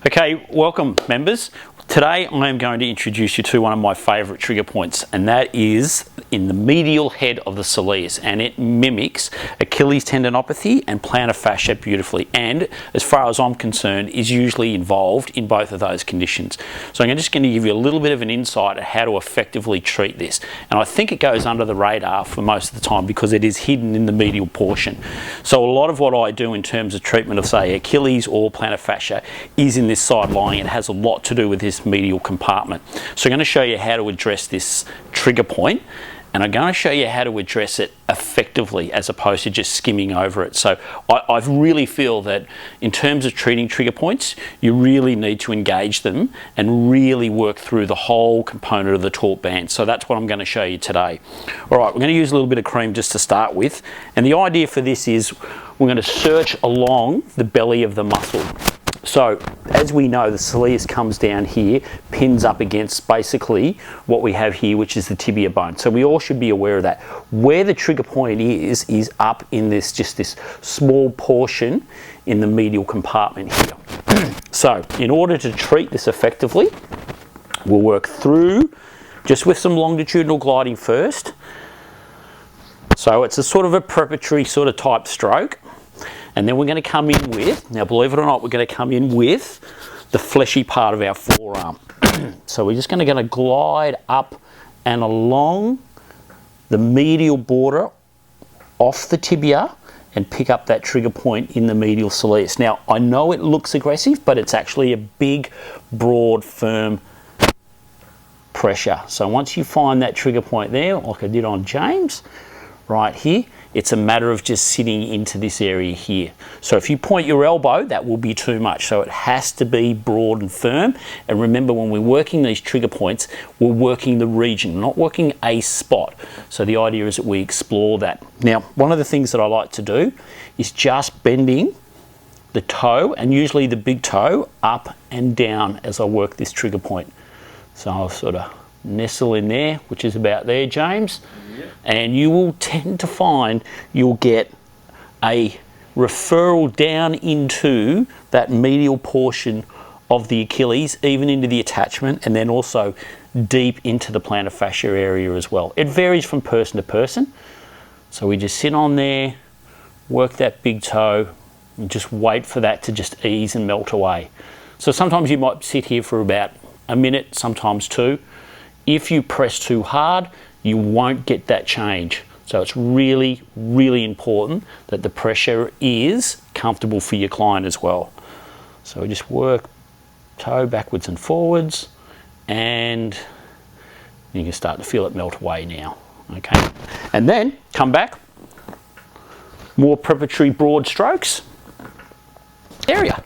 Okay, welcome members. Today I am going to introduce you to one of my favourite trigger points, and that is in the medial head of the soleus, and it mimics Achilles tendinopathy and plantar fascia beautifully, and as far as I'm concerned is usually involved in both of those conditions. So I'm just going to give you a little bit of an insight at how to effectively treat this, and I think it goes under the radar for most of the time because it is hidden in the medial portion. So a lot of what I do in terms of treatment of say Achilles or plantar fascia is in this side lying. It has a lot to do with this medial compartment. So I'm going to show you how to address this trigger point, and I'm going to show you how to address it effectively as opposed to just skimming over it. So I really feel that in terms of treating trigger points, you really need to engage them and really work through the whole component of the taut band. So that's what I'm going to show you today. All right, we're going to use a little bit of cream just to start with, and the idea for this is we're going to search along the belly of the muscle. So as we know, the soleus comes down here, pins up against basically what we have here, which is the tibia bone. So we all should be aware of that. Where the trigger point is up in this, just this small portion in the medial compartment here. So in order to treat this effectively, we'll work through just with some longitudinal gliding first. So it's a sort of a preparatory sort of type stroke. And then we're going to come in with, now believe it or not, we're going to come in with the fleshy part of our forearm. So we're just going to glide up and along the medial border off the tibia and pick up that trigger point in the medial soleus. Now I know it looks aggressive, but it's actually a big, broad, firm pressure. So once you find that trigger point there, like I did on James, right here, it's a matter of just sitting into this area here. So if you point your elbow, that will be too much. So it has to be broad and firm. And remember, when we're working these trigger points, we're working the region, not working a spot. So the idea is that we explore that. Now, one of the things that I like to do is just bending the toe, and usually the big toe, up and down as I work this trigger point. So I'll sort of nestle in there, which is about there, James. Yep. And you will tend to find you'll get a referral down into that medial portion of the Achilles, even into the attachment, and then also deep into the plantar fascia area as well. It varies from person to person. So we just sit on there, work that big toe, and just wait for that to just ease and melt away. So sometimes you might sit here for about a minute, sometimes two. If you press too hard, you won't get that change. So it's really, really important that the pressure is comfortable for your client as well. So we just work toe backwards and forwards, and you can start to feel it melt away now. Okay, and then come back, more preparatory broad strokes area.